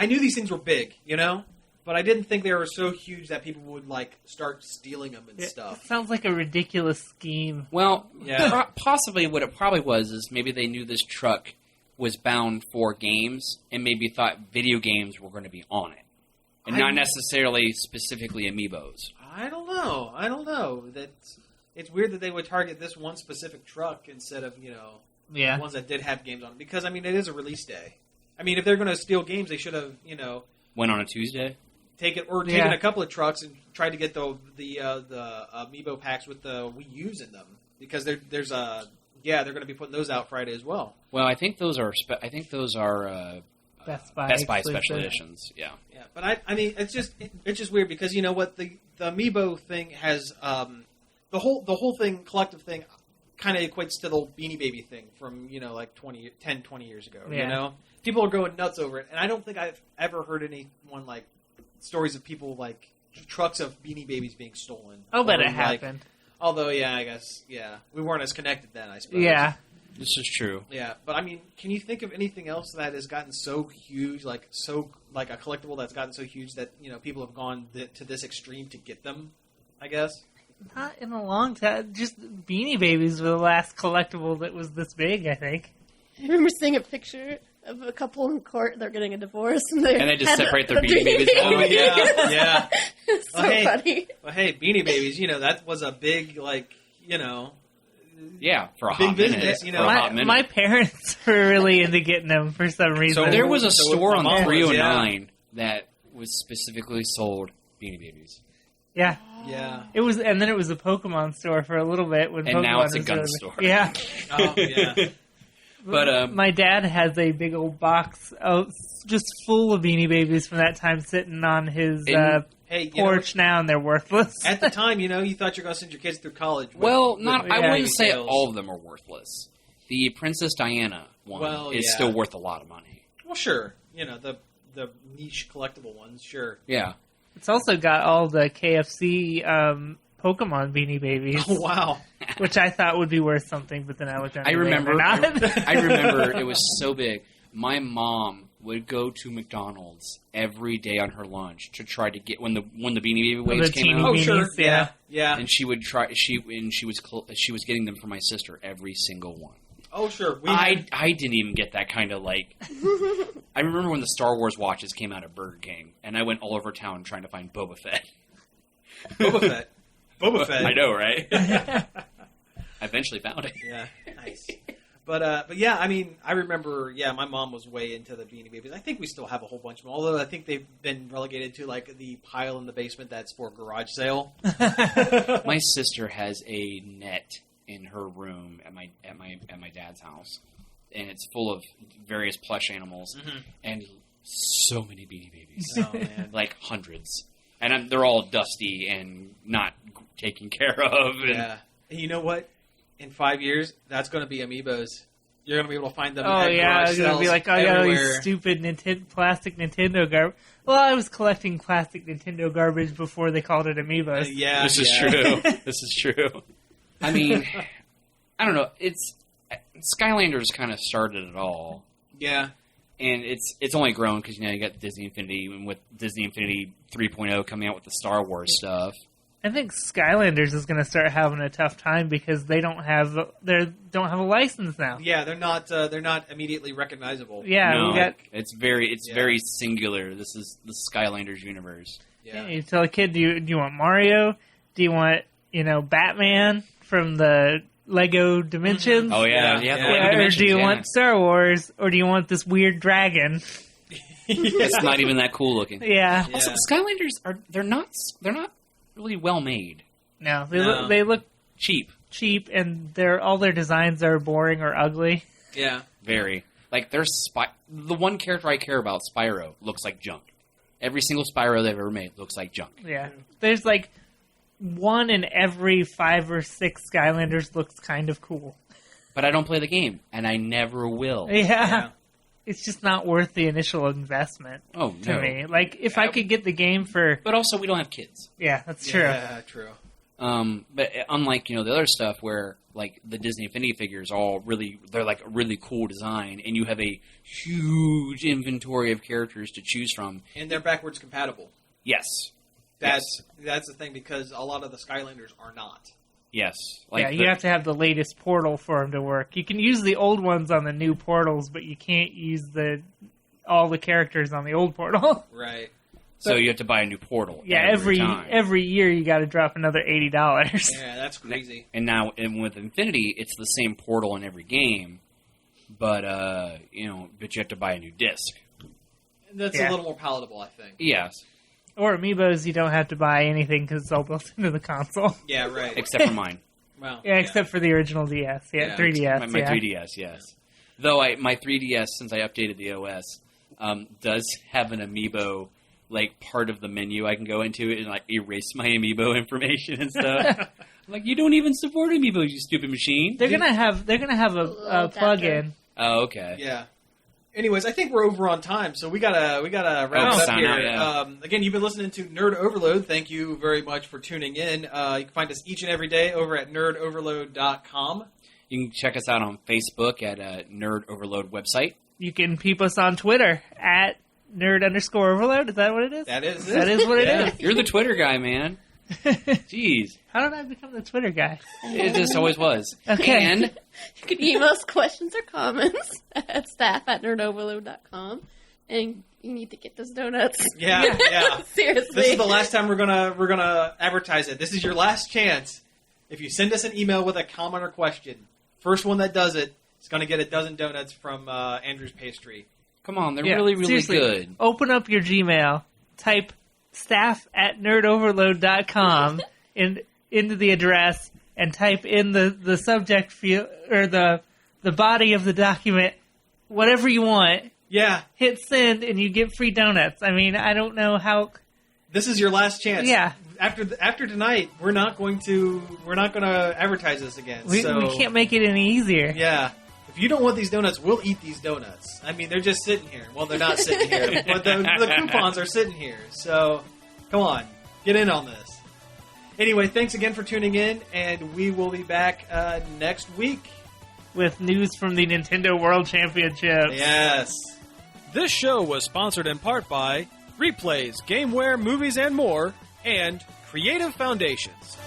knew these things were big, but I didn't think they were so huge that people would start stealing them and stuff. It sounds like a ridiculous scheme. Well, yeah, possibly what it probably was is maybe they knew this truck was bound for games, and maybe thought video games were going to be on it. And not necessarily specifically Amiibos. I don't know. It's weird that they would target this one specific truck instead of, ones that did have games on it. Because, it is a release day. If they're going to steal games, they should have, went on a Tuesday? Taken a couple of trucks and tried to get the Amiibo packs with the Wii U's in them. Because they're going to be putting those out Friday as well. Well, I think those are Best Buy special editions, yeah. Yeah, but it's just weird because you know what the Amiibo thing has the whole thing collective thing kind of equates to the Beanie Baby thing from 20 years ago. Yeah. People are going nuts over it, and I don't think I've ever heard anyone stories of people trucks of Beanie Babies being stolen. I'll bet it happened. Although, yeah, I guess, we weren't as connected then, I suppose. Yeah. This is true. Yeah, but I mean, can you think of anything else that has gotten so huge, like a collectible that's gotten so huge that people have gone to this extreme to get them? I guess not in a long time. Just Beanie Babies were the last collectible that was this big. I think. I remember seeing a picture of a couple in court. They're getting a divorce, and they just separate their Beanie Babies. Oh yeah. It's so funny. Well, hey, Beanie Babies. That was a big Yeah, for a big hot business, minute. My parents were really into getting them for some reason. So there was a store on 309 that was specifically sold Beanie Babies. Yeah. Yeah. It was, and then it was a Pokemon store for a little bit. And now it's a gun store. Yeah. Oh, yeah. But my dad has a big old box just full of Beanie Babies from that time sitting on his porch now, and they're worthless. At the time, you thought you were going to send your kids through college. I wouldn't say all of them are worthless. The Princess Diana one is still worth a lot of money. Well, sure. The niche collectible ones, sure. Yeah. It's also got all the KFC Pokemon Beanie Babies. Oh, wow. Which I thought would be worth something, but then I looked at it. I remember it was so big. My mom would go to McDonald's every day on her lunch to try to get when the Beanie Baby waves came out. Oh, sure. Yeah. And she would try. She was getting them for my sister, every single one. Oh, sure. I didn't even get that kind of like. I remember when the Star Wars watches came out at Burger King, and I went all over town trying to find Boba Fett. Boba Fett. I know, right? I eventually found it. Yeah, nice. But yeah, I mean, I remember. Yeah, my mom was way into the Beanie Babies. I think we still have a whole bunch of them. Although I think they've been relegated to like the pile in the basement that's for garage sale. My sister has a net in her room at my dad's house, and it's full of various plush animals and so many Beanie Babies. Oh man, like hundreds, and they're all dusty and not taken care of. Yeah, and you know what? In 5 years, that's going to be Amiibos. You're going to be able to find them. Oh at yeah, garage it's going to be like, oh yeah, these stupid plastic Nintendo garbage. Well, I was collecting plastic Nintendo garbage before they called it Amiibos. Yeah, this is true. This is true. I mean, I don't know. Skylanders kind of started it all. Yeah. And it's only grown because, you got Disney Infinity, and with Disney Infinity 3.0 coming out with the Star Wars stuff. I think Skylanders is going to start having a tough time because they don't have a license now. Yeah, they're not immediately recognizable. Yeah, no, it's very singular. This is the Skylanders universe. Yeah, you tell a kid, do you want Mario? Do you want Batman from the Lego Dimensions? Oh yeah. The Lego Dimensions, or do you want Star Wars? Or do you want this weird dragon? It's not even that cool looking. Yeah. Also, Skylanders they're not really well made. No, they look cheap, and all their designs are boring or ugly. Yeah, very. Like the one character I care about, Spyro, looks like junk. Every single Spyro they've ever made looks like junk. Yeah, there's like one in every 5 or 6 Skylanders looks kind of cool. But I don't play the game, and I never will. Yeah. It's just not worth the initial investment to me. Like, if I could get the game for... But also, we don't have kids. Yeah, that's true. Yeah, true. But unlike, the other stuff where, like, the Disney Infinity figures they're like a really cool design, and you have a huge inventory of characters to choose from. And they're backwards compatible. Yes. That's the thing, because a lot of the Skylanders are not. Yes. You have to have the latest portal for them to work. You can use the old ones on the new portals, but you can't use all the characters on the old portal. Right. So you have to buy a new portal. Yeah, every year you got to drop another $80. Yeah, that's crazy. And now with Infinity, it's the same portal in every game, but you have to buy a new disc. That's a little more palatable, I think. Yes. Or Amiibos, you don't have to buy anything because it's all built into the console. Yeah, right. Except for mine. Well, except for the original DS. Yeah, 3DS. My 3DS, yes. Though my 3DS, since I updated the OS, does have an Amiibo, like, part of the menu I can go into and, like, erase my Amiibo information and stuff. I'm like, you don't even support Amiibo, you stupid machine. They're gonna have a plug-in. Oh, okay. Yeah. Anyways, I think we're over on time, so we gotta wrap it up sign here. out, yeah. Again, you've been listening to Nerd Overload. Thank you very much for tuning in. You can find us each and every day over at nerdoverload.com. You can check us out on Facebook at Nerd Overload website. You can peep us on Twitter at @nerd_overload. Is that what it is? That is what it is. You're the Twitter guy, man. Jeez. How did I become the Twitter guy? It just always was. Okay. And You can email us questions or comments at staff@nerdoverload.com. And you need to get those donuts. Yeah. Seriously. This is the last time we're gonna advertise it. This is your last chance. If you send us an email with a comment or question, first one that does it is going to get a dozen donuts from Andrew's Pastry. come on, they're really, really seriously, good. Open up your Gmail, type staff@nerdoverload.com into the address, and type in the subject field or the body of the document, whatever you want. Yeah. Hit send, and you get free donuts. I mean, I don't know how. This is your last chance. Yeah. After tonight, we're not going to advertise this again. We can't make it any easier. Yeah. If you don't want these donuts, we'll eat these donuts. I mean, they're just sitting here. Well, they're not sitting here, but the coupons are sitting here. So, come on, get in on this. Anyway, thanks again for tuning in, and we will be back next week with news from the Nintendo World Championships. Yes. This show was sponsored in part by Replays, Gameware, Movies, and More, and Creative Foundations.